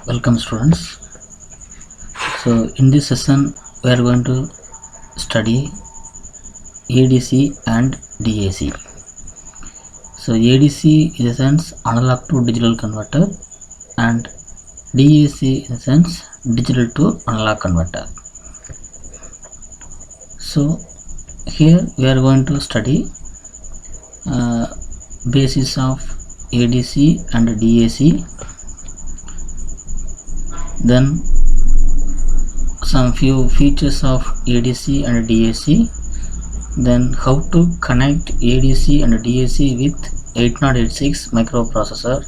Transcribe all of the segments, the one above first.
Welcome students. So in this session we are going to study ADC and DAC. So ADC in the sense analog to digital converter and DAC in the sense digital to analog converter. So here we are going to study basis of ADC and DAC, then some few features of ADC and DAC, then how to connect ADC and DAC with 8086 microprocessor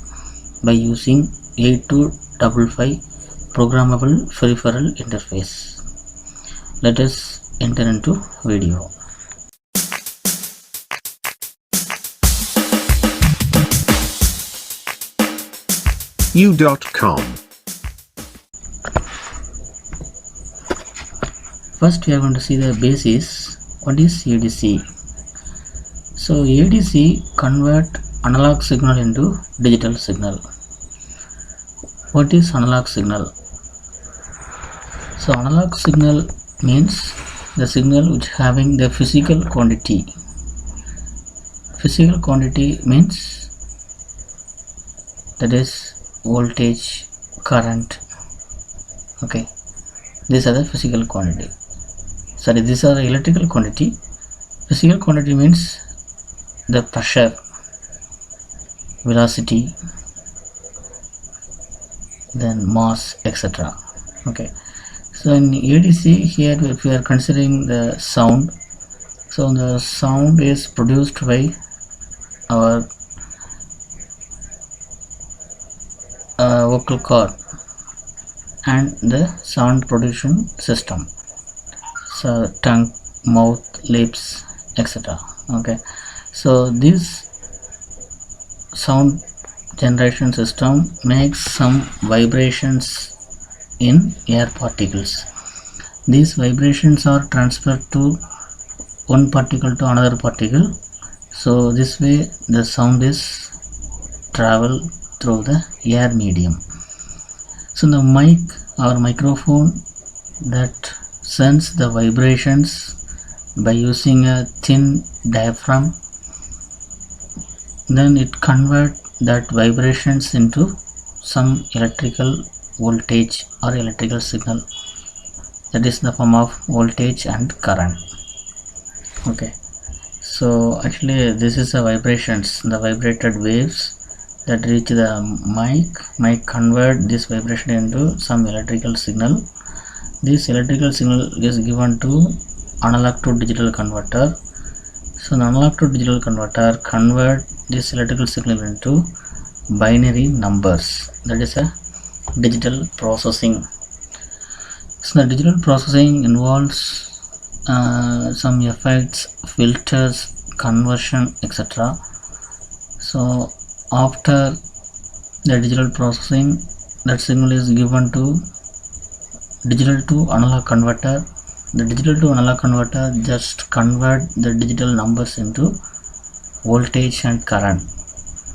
by using 8255 programmable peripheral interface. Let us enter into video. U.com. First we are going to see the basis. What is ADC? So ADC convert analog signal into digital signal. What is analog signal? So analog signal means the signal which having the physical quantity. Physical quantity means that is voltage, current. Okay, these are the physical quantity. Sorry, these are the electrical quantity. Physical quantity means the pressure, velocity, then mass, etc. Okay, so in ADC here if we are considering the sound, so the sound is produced by our vocal cord and the sound production system, so tongue, mouth, lips, etc. Okay, so this sound generation system makes some vibrations in air particles. These vibrations are transferred to one particle to another particle, so this way the sound is travel through the air medium. So the mic or microphone that sends the vibrations by using a thin diaphragm, then it convert that vibrations into some electrical voltage or electrical signal, that is the form of voltage and current. Okay, so actually this is the vibrations, the vibrated waves that reach the mic convert this vibration into some electrical signal. This electrical signal is given to analog to digital converter. So the analog to digital converter convert this electrical signal into binary numbers, that is a digital processing. So the digital processing involves some effects, filters, conversion, etc. So after the digital processing, that signal is given to digital to analog converter. The digital to analog converter just convert the digital numbers into voltage and current,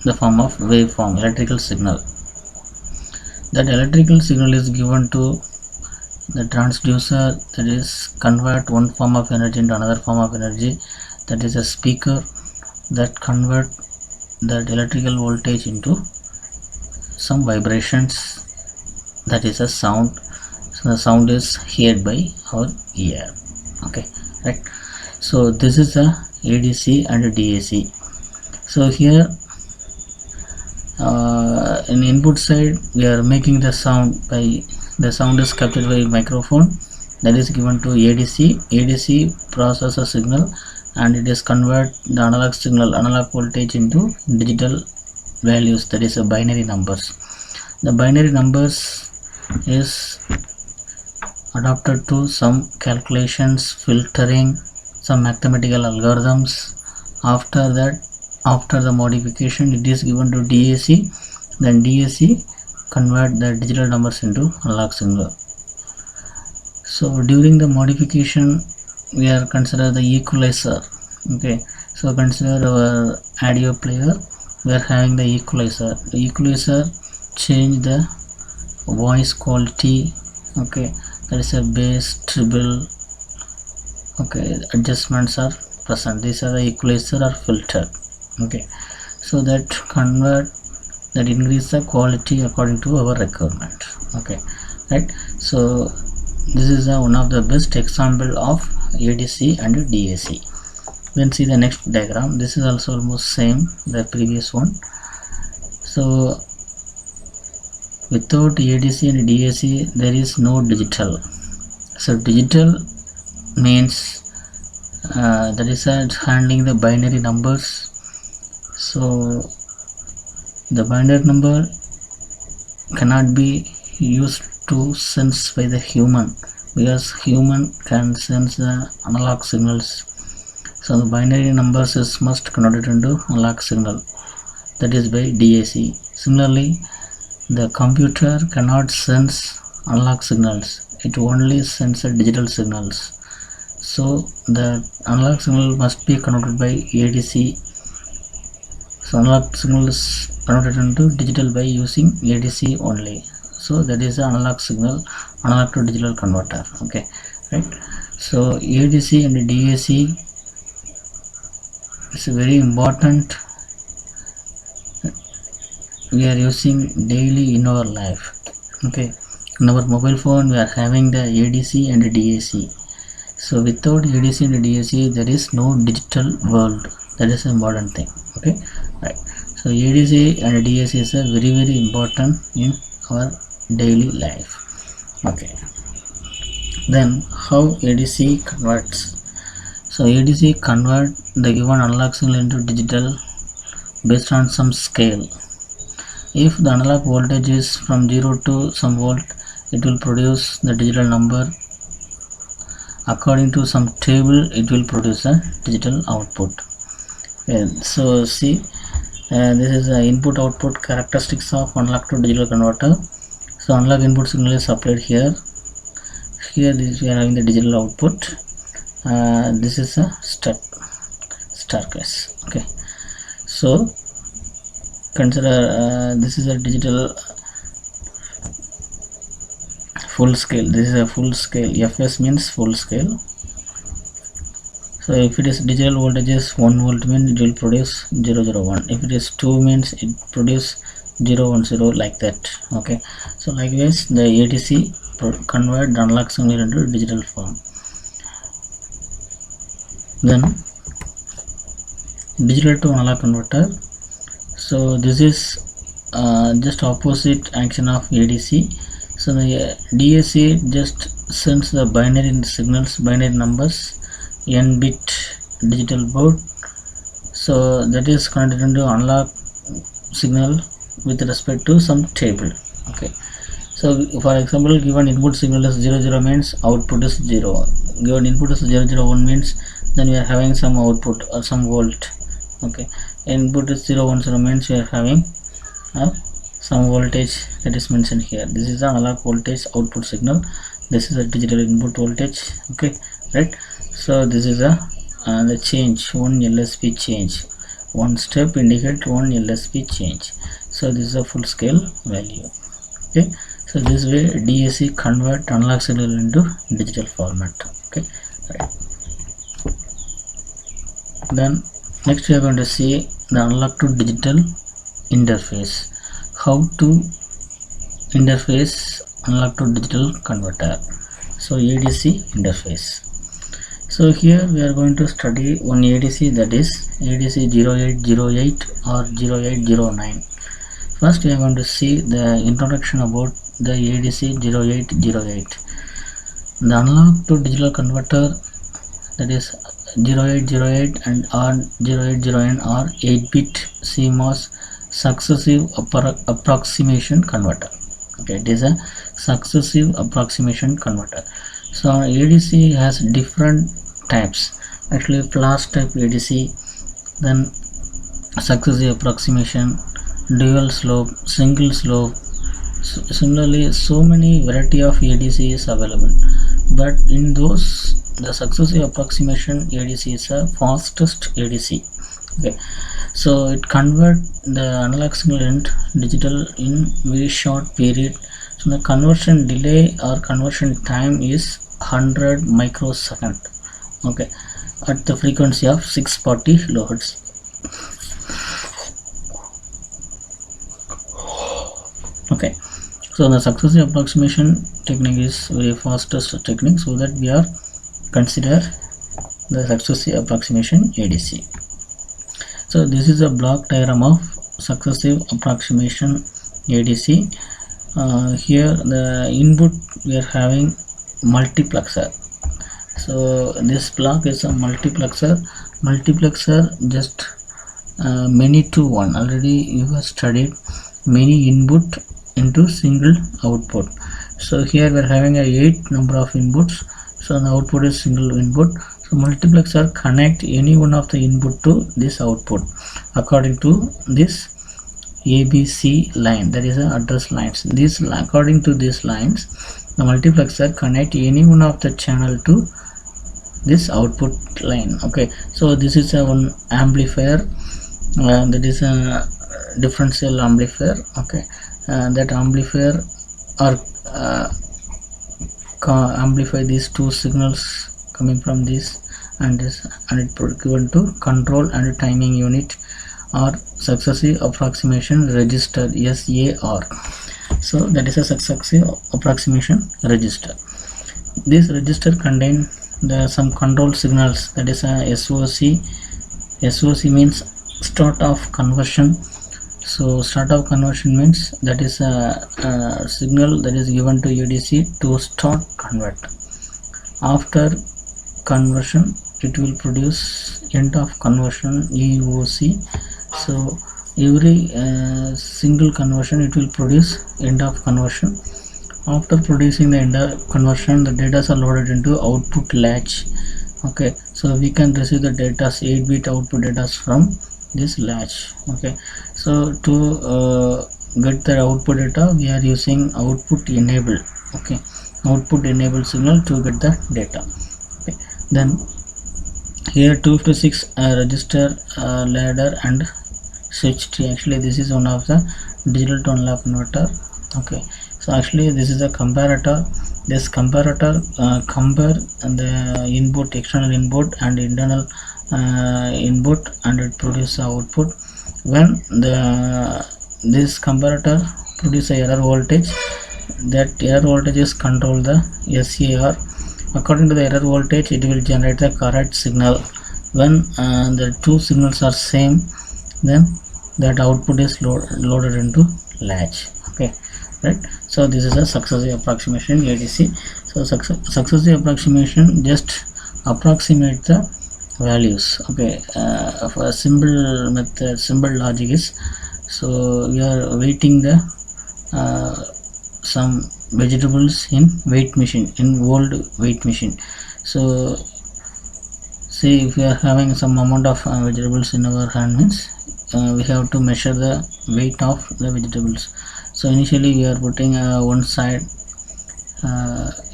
the form of waveform, electrical signal. That electrical signal is given to the transducer, that is convert one form of energy into another form of energy, that is a speaker that convert that electrical voltage into some vibrations, that is a sound. So the sound is heard by our ear. Okay, right. So this is a ADC and a DAC. So here in input side we are making the sound by the sound is captured by microphone, that is given to ADC. ADC process a signal and it is convert the analog signal, analog voltage into digital values, that is a binary numbers. The binary numbers is adapted to some calculations, filtering, some mathematical algorithms. After that, after the modification, it is given to DAC. Then DAC convert the digital numbers into analog signal. So during the modification we are consider the equalizer. Okay, so consider our audio player, we are having the equalizer. The equalizer change the voice quality, okay, there is a bass, treble, okay, adjustments are present. These are the equalizer or filter, okay, so that convert, that increase the quality according to our requirement, okay, right. So this is one of the best example of ADC and DAC. Then see the next diagram. This is also almost same the previous one. So without ADC and DAC there is no digital. So digital means that is handling the binary numbers. So the binary number cannot be used to sense by the human, because human can sense the analog signals. So the binary numbers is must converted into analog signal, that is by DAC. Similarly, the computer cannot sense analog signals, it only senses digital signals. So the analog signal must be converted by ADC. So analog signal is converted into digital by using ADC only. So that is the analog signal, analog to digital converter, okay, right. So ADC and DAC is very important, we are using daily in our life, okay. In our mobile phone we are having the ADC and DAC. So without ADC and DAC there is no digital world, that is an important thing, okay, right. So ADC and DAC is a very important in our daily life, okay. Then how ADC converts? So ADC convert the given analog signal into digital based on some scale. If the analog voltage is from 0 to some volt, it will produce the digital number. According to some table, it will produce a digital output. So see, this is the input output characteristics of analog to digital converter. So analog input signal is supplied here. Here this we are having the digital output. This is a staircase. Okay. So consider this is a digital full scale. This is a full scale. FS means full scale. So if it is digital voltage is 1 volt means it will produce 001. If it is 2 means it produce 010, like that. Okay. So likewise the ADC convert the analog signal into digital form. Then digital to analog converter. So this is just opposite action of ADC. So the DAC just sends the binary signals, binary numbers, n bit digital board. So that is converted into analog signal with respect to some table. Okay. So for example, given input signal is 00 means output is 0. Given input is 001 means then we are having some output or some volt. Okay. Input is 010 means we are having some voltage that is mentioned here. This is the analog voltage output signal. This is a digital input voltage. Okay, right. So this is the change, one LSB change. One step indicate one LSB change. So this is a full scale value. Okay. So this way DAC convert analog signal into digital format. Okay, right. Then next we are going to see the analog to digital interface. How to interface analog to digital converter. So ADC interface. So here we are going to study one ADC, that is ADC 0808 or 0809. First we are going to see the introduction about the ADC 0808. The analog to digital converter, that is 0808 and R0809 are 8-bit CMOS successive approximation converter. Okay, it is a successive approximation converter. So ADC has different types, actually flash type ADC, then successive approximation, dual slope, single slope. So similarly so many variety of ADC is available, but in those the successive approximation ADC is a fastest ADC. Okay, so it convert the analog signal into digital in very short period. So So the conversion delay or conversion time is 100 microsecond. Okay, at the frequency of 640 kilohertz. Okay, so the successive approximation technique is very fastest technique, so that we are consider the successive approximation ADC. So this is a block diagram of successive approximation ADC. Here the input we are having multiplexer. So this block is a multiplexer. Just many to one. Already you have studied many input into single output. So here we are having a 8 number of inputs. So the output is single input. So multiplexer connect any one of the input to this output according to this ABC line, that is the address lines. This according to these lines, the multiplexer connect any one of the channel to this output line. Okay, so this is a one amplifier, that is a differential amplifier. Okay, that amplifier or amplify these two signals coming from this and this, and it given to control and timing unit or successive approximation register SAR. So that is a successive approximation register. This register contain some control signals, that is a SOC. SOC means start of conversion. So start of conversion means that is a signal that is given to ADC to start convert. After conversion it will produce end of conversion EOC. So every single conversion it will produce end of conversion. After producing the end of conversion, the data are loaded into output latch. Okay, so we can receive the data 8-bit output data from this latch. Okay, so to get the output data we are using output enable. Okay, output enable signal to get the data. Okay, then here 256 register ladder and switch tree. Actually this is one of the digital to analog converter. Okay, so actually this is a comparator. This comparator compare the input, external input and internal input, and it produces output. When this comparator produce a error voltage, that error voltage is control the SAR. According to the error voltage it will generate the correct signal. When the two signals are same, then that output is loaded into latch. Okay, right. So this is a successive approximation ADC. So successive approximation just approximate the values. Okay, for a simple method, simple logic is, so we are weighting the some vegetables in weight machine, in old weight machine. So see, if we are having some amount of vegetables in our hand, means we have to measure the weight of the vegetables. So initially we are putting one side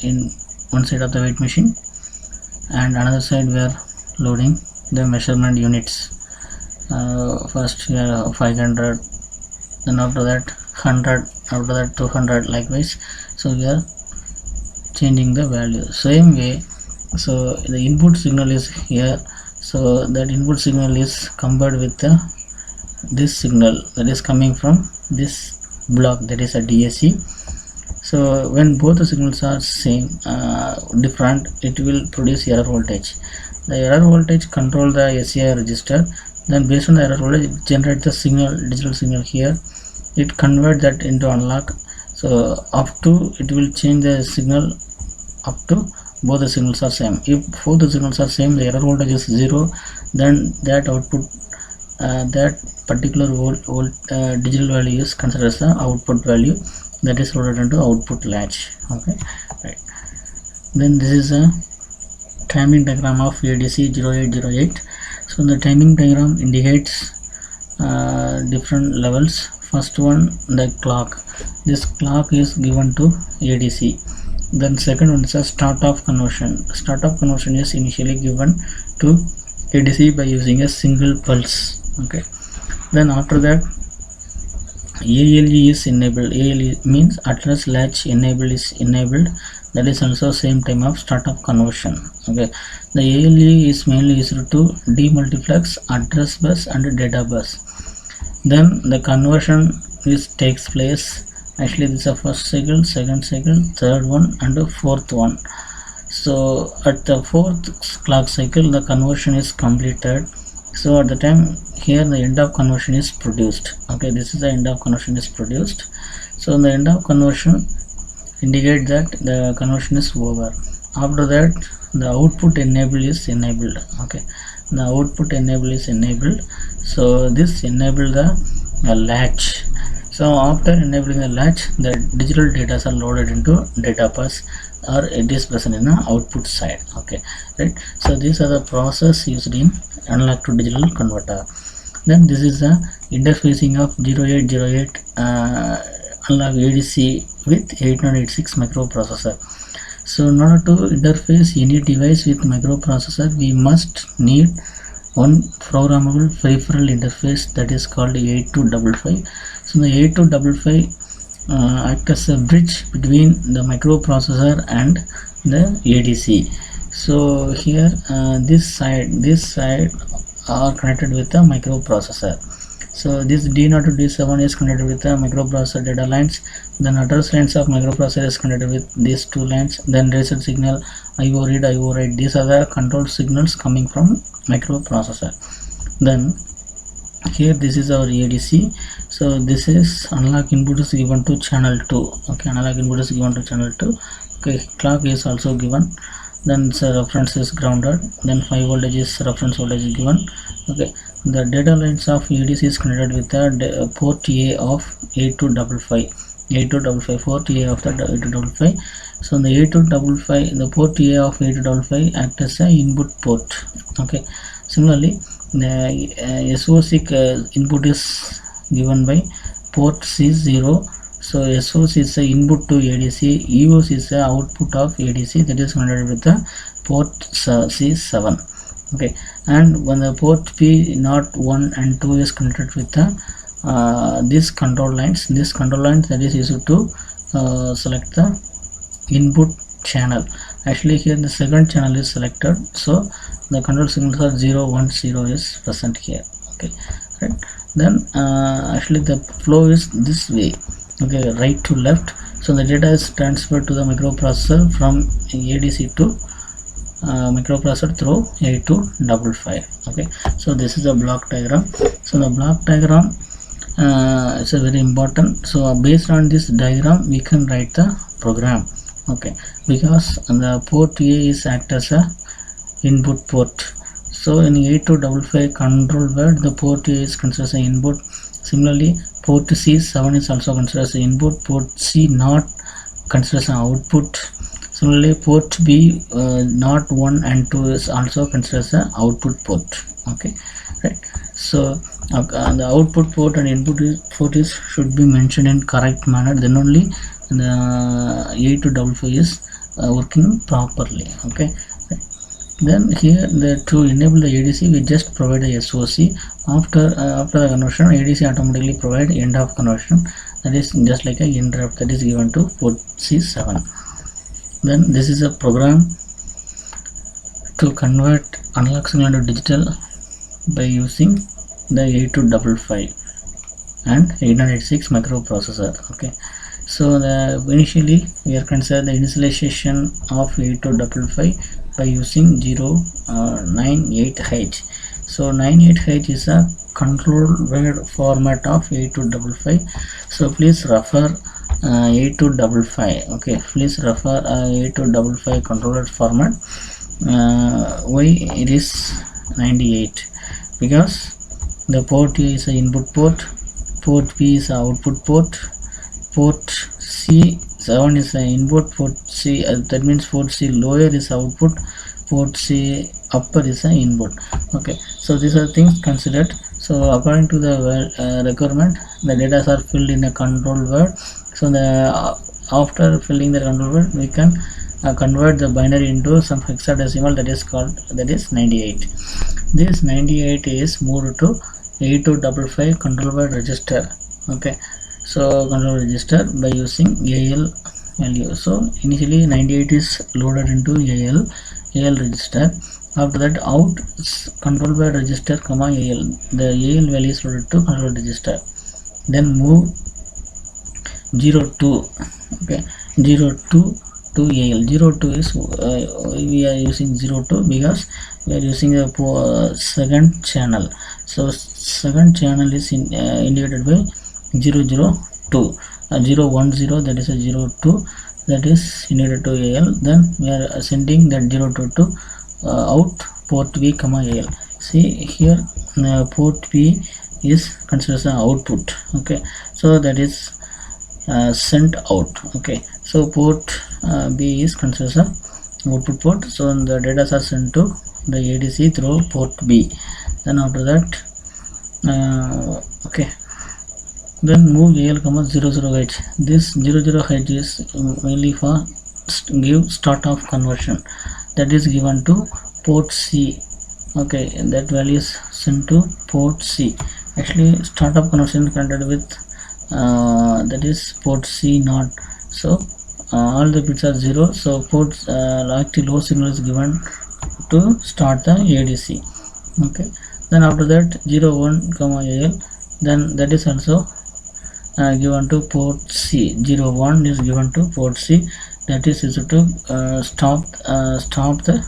in one side of the weight machine, and another side we are loading the measurement units. First we are 500, then after that 100, after that 200, likewise. So we are changing the value same way. So the input signal is here, so that input signal is compared with this signal that is coming from this block, that is a DAC. So when both the signals are same different, it will produce error voltage. The error voltage control the SAR register, then based on the error voltage it generate the signal, digital signal here. It convert that into analog. So up to it will change the signal up to both the signals are same. If both the signals are same, the error voltage is 0, then that output that particular digital value is considered as the output value, that is loaded into output latch. Okay, right. Then this is a timing diagram of ADC 0808. So the timing diagram indicates different levels. First one, the clock. This clock is given to ADC. Then second one is a start of conversion. Start of conversion is initially given to ADC by using a single pulse. Okay, then after that ALE is enabled. ALE means address latch enable is enabled. That is also same time of startup conversion. Okay, the ALE is mainly used to demultiplex address bus and data bus. Then the conversion is takes place. Actually, this is the first cycle, second cycle, third one, and the fourth one. So at the fourth clock cycle, the conversion is completed. So at the time here, the end of conversion is produced. Okay, this is the end of conversion is produced. So the end of conversion indicate that the conversion is over. After that, the output enable is enabled. Okay, the output enable is enabled. So this enable the latch. So after enabling the latch, the digital data are loaded into data bus, or it is present in the output side. Okay, right. So these are the process used in analog to digital converter. Then this is the interfacing of 0808 analog ADC with 8986 microprocessor. So in order to interface any device with microprocessor, we must need one programmable peripheral interface, that is called 8255. So the 8255 act as a bridge between the microprocessor and the ADC. So here this side are connected with the microprocessor. So this D0 to D7 is connected with the microprocessor data lines. Then address lines of microprocessor is connected with these two lines. Then reset signal, IO read, IO write. These are the control signals coming from microprocessor. Then here this is our ADC. So this is analog input is given to channel 2. Okay, analog input is given to channel 2. Okay, clock is also given. Then reference is grounded. Then 5 voltage is reference voltage is given. Okay, the data lines of ADC is connected with the port A of 8255 port A of the 8255. So the 8255, the port A of 8255 act as a input port. Okay, similarly the SOC input is given by port C0. So SOC is the input to ADC, EOC is the output of ADC, that is connected with the port C7. Okay, and when the port P01 and 2 is connected with the these control lines, that is used to select the input channel. Actually here the second channel is selected, so the control signals are 0, 1, 0 is present here. Okay, right. Then actually the flow is this way. Okay, right to left. So the data is transferred to the microprocessor from ADC to microprocessor through 8255. Okay, so this is a block diagram. So the block diagram is a very important. So based on this diagram we can write the program. Okay, because the port A is act as a input port. So in 8255 control word, the port A is considered as an input. Similarly, port C7 is also considered as an input. Port C0 considered as an output. Similarly, port B not 1 and 2 is also considered as an output port. Okay, right. So the output port and input port is should be mentioned in correct manner. Then only the 8255 is working properly. Okay. Then here to enable the ADC we just provide a SOC. After the conversion, ADC automatically provide end of conversion, that is just like a interrupt that is given to port C7. Then this is a program to convert analog signal to digital by using the 8255 and 8986 microprocessor. Okay, so initially we are considered the initialization of 8255 by using 098H. So 98H is a control word format of 8255. So please refer 8255. Okay, please refer 8255 controller format. Why it is 98? Because the port A is an input port, port B is an output port, port C7 is an input, port C that means port C lower is output, port C upper is an input. Okay, so these are things considered. So according to the requirement, the data are filled in a control word. So the after filling the control word, we can convert the binary into some hexadecimal, that is 98. This 98 is moved to 8255 control word register. Okay, So control register by using AL value. So initially 98 is loaded into AL register. After that out is controlled by register comma AL. The AL value is loaded to control register. Then move 02. Okay, 02 to AL. 02 is we are using 02 because we are using a second channel. So second channel is indicated by 002. 010, that is a 02, that is indicated to AL. Then we are sending that 02 to out port B comma AL. See here, port B is considered as an output. Okay, so that is sent out. Okay, so port B is considered as a output port. So the data are sent to the ADC through port B. Then after that okay, then move AL comma 00H. This 00H is mainly for give start of conversion, that is given to port C. Okay, and that value is sent to port C. Actually start of conversion connected with that is port C not. So all the bits are 0. So port active low signal is given to start the ADC. Okay, then after that 01 comma AL, then that is also given to port C. 01 is given to port C, that is used to stop the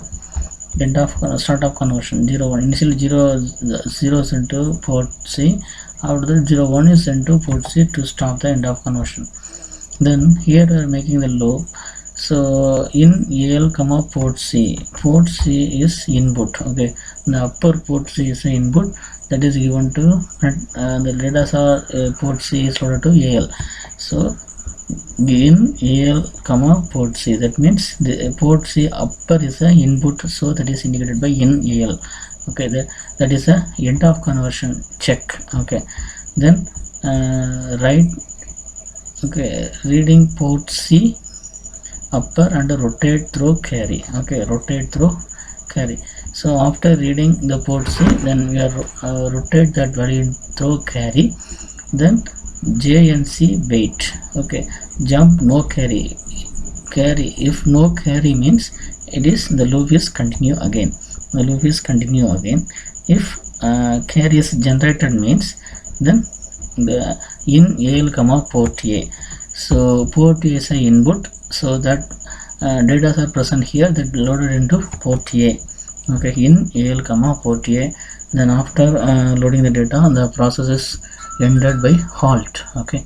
end of start of conversion. 01 initially 0 sent to port C. After that 01 is sent to port C to stop the end of conversion. Then here we are making the loop. So in AL comma port C is input. Okay, the upper port C is the input, that is given to the data are port C is loaded to AL. So in AL comma port C, that means the port C upper is a input, so that is indicated by in AL. Okay, that is a end of conversion check. Okay, then right. Okay, reading port C upper and rotate through carry. Okay, rotate through carry. So after reading the port C, then we are rotate that value through carry. Then JNC wait. Okay, jump no carry. If no carry means it is the loop is continue again. If carry is generated means then the in AL comma port A. So port A is a input, so that data are present here, that loaded into port A. Okay, in AL comma port A. Then after loading the data, the process is ended by halt. Okay,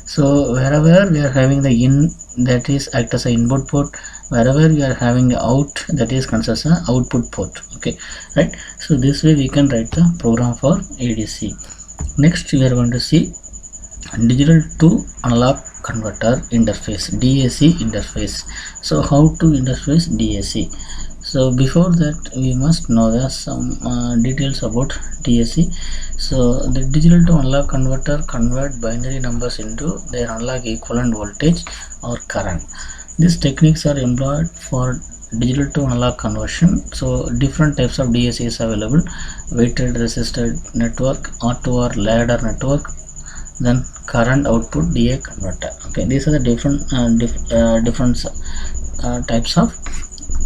so wherever we are having the in, that is act as a input port. Wherever we are having the out, that is considered as an output port. Okay, right. So this way we can write the program for ADC. Next we are going to see digital to analog converter interface, DAC interface. So how to interface DAC? So before that we must know some details about DAC. So the digital to analog converter convert binary numbers into their analog equivalent voltage or current. These techniques are employed for digital to analog conversion. So different types of DAC is available: weighted resistor network, R2R ladder network, then current output DA converter. Okay, these are the different types of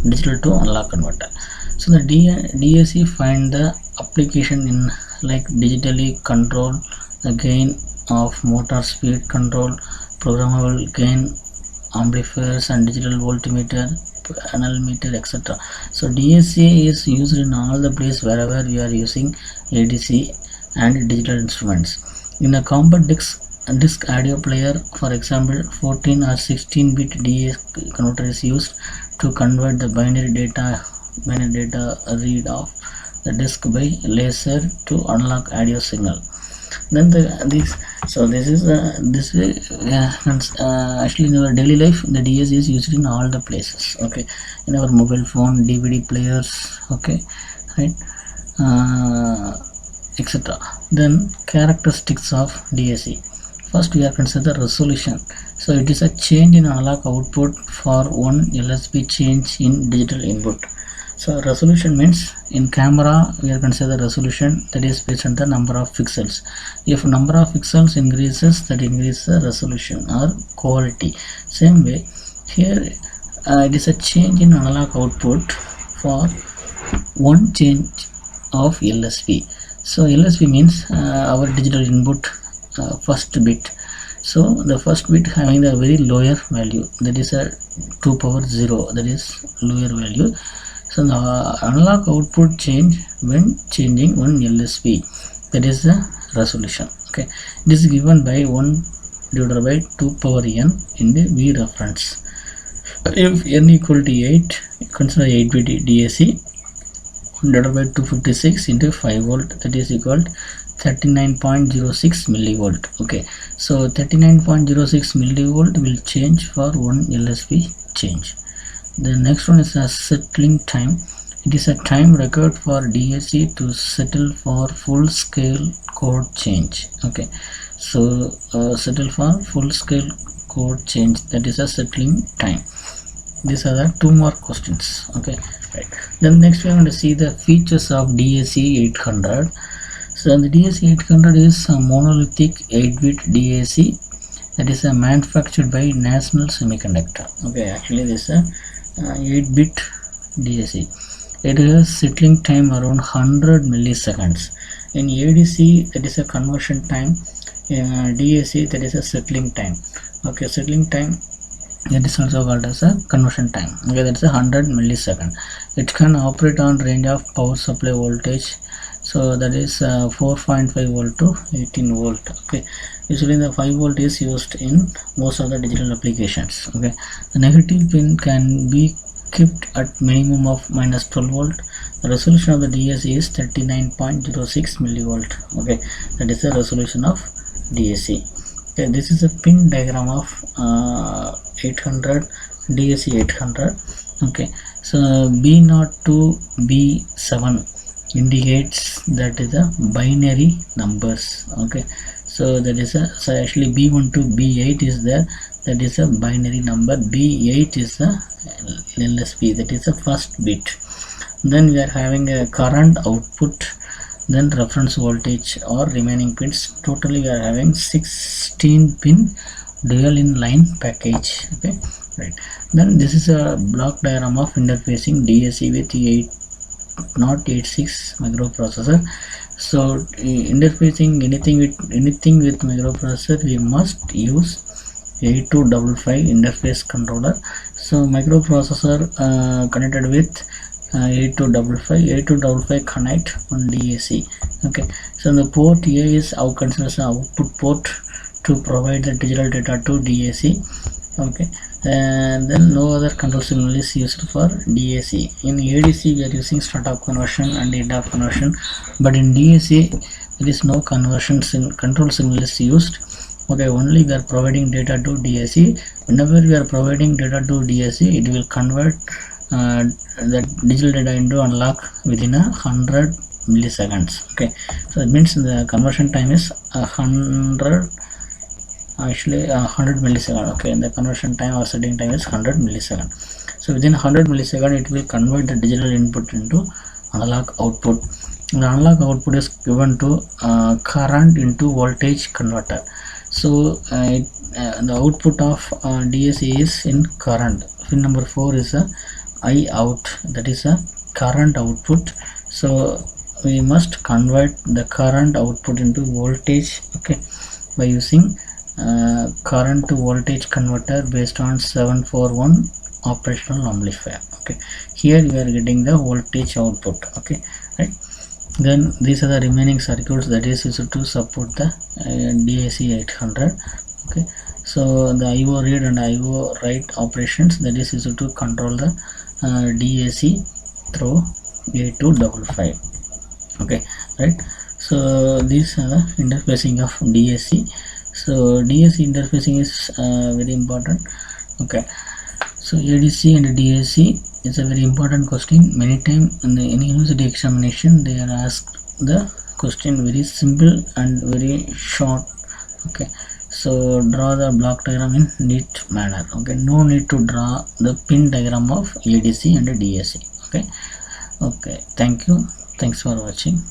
digital to analog converter. So the DAC find the application in like digitally control the gain of motor speed control, programmable gain amplifiers, and digital voltmeter, panel meter, etc. So DAC is used in all the place wherever we are using ADC and digital instruments. In a compact disc audio player, for example, 14 or 16-bit DA converter is used to convert the binary data read of the disc by laser to analog audio signal. Then this is this way actually in our daily life the DAC is used in all the places. Okay, in our mobile phone, DVD players. Okay, right, etc. Then characteristics of DAC. First we are consider the resolution. So it is a change in analog output for one LSB change in digital input. So resolution means in camera we are consider the resolution, that is based on the number of pixels. If number of pixels increases, that increases the resolution or quality. Same way here it is a change in analog output for one change of LSB. So LSB means our digital input first bit. So the first bit having a very lower value, that is a 2 power 0, that is lower value. So the analog output change when changing one LSB, that is the resolution. Okay, this is given by 1 divided by 2 power n in the V reference. If n equal to 8, consider 8 bit DAC divided by 256 into 5 volt, that is equal to 39.06 millivolt. Okay, so 39.06 millivolt will change for one LSB change. The next one is a settling time. It is a time required for DAC to settle for full scale code change. Okay, so settle for full scale code change, that is a settling time. These are the two more questions. Okay, right. Then next we are going to see the features of DAC 800. So the DAC 800 is a monolithic 8-bit DAC that is manufactured by National Semiconductor. Okay, actually this is a 8-bit DAC. It has settling time around 100 milliseconds. In ADC, that is a conversion time. In DAC, that is a settling time. Okay, settling time, that is also called as a conversion time. Okay, that's 100 millisecond. It can operate on range of power supply voltage, so that is 4.5 volt to 18 volt. Okay, usually the 5 volt is used in most of the digital applications. Okay, the negative pin can be kept at minimum of minus 12 volt. The resolution of the DAC is 39.06 millivolt. Okay, that is the resolution of DAC. Okay, this is a pin diagram of 800 DAC 800. Okay, so B0 to B7 indicates that is a binary numbers. Okay, so that is a, so actually B1 to B8 is there, that is a binary number. B8 is a LSB, that is the first bit. Then we are having a current output, then reference voltage or remaining pins. Totally we are having 16 pin dual in line package. Okay, right. Then this is a block diagram of interfacing DAC with 8086 microprocessor. So interfacing anything with microprocessor, we must use 8255 interface controller. So microprocessor connected with 8255 connect on DAC. Okay, so the port A is our considers output port to provide the digital data to DAC. Okay, and then no other control signal is used for DAC. In ADC we are using start-off conversion and end-off conversion, but in DAC there is no control signal is used. Okay, only we are providing data to DAC. Whenever we are providing data to DAC, it will convert the digital data into analog within 100 milliseconds. Okay, so it means the conversion time is 100 milliseconds. Okay, and the conversion time or setting time is 100 milliseconds. So within 100 milliseconds it will convert the digital input into analog output. The analog output is given to current into voltage converter. So the output of DAC is in current. Pin number 4 is a I out, that is a current output. So we must convert the current output into voltage. Okay, by using current to voltage converter based on 741 operational amplifier. Okay, here we are getting the voltage output. Okay, right. Then these are the remaining circuits that is used to support the DAC 800. Okay, so the IO read and IO write operations, that is used to control the DAC through 8255. Okay, right. So these are the interfacing of DAC. So DAC interfacing is very important. Okay, so ADC and DAC is a very important question. Many times in any university examination they are asked the question very simple and very short. Okay, so draw the block diagram in neat manner. Okay, no need to draw the pin diagram of ADC and DAC. Okay, Okay, thank you. Thanks for watching.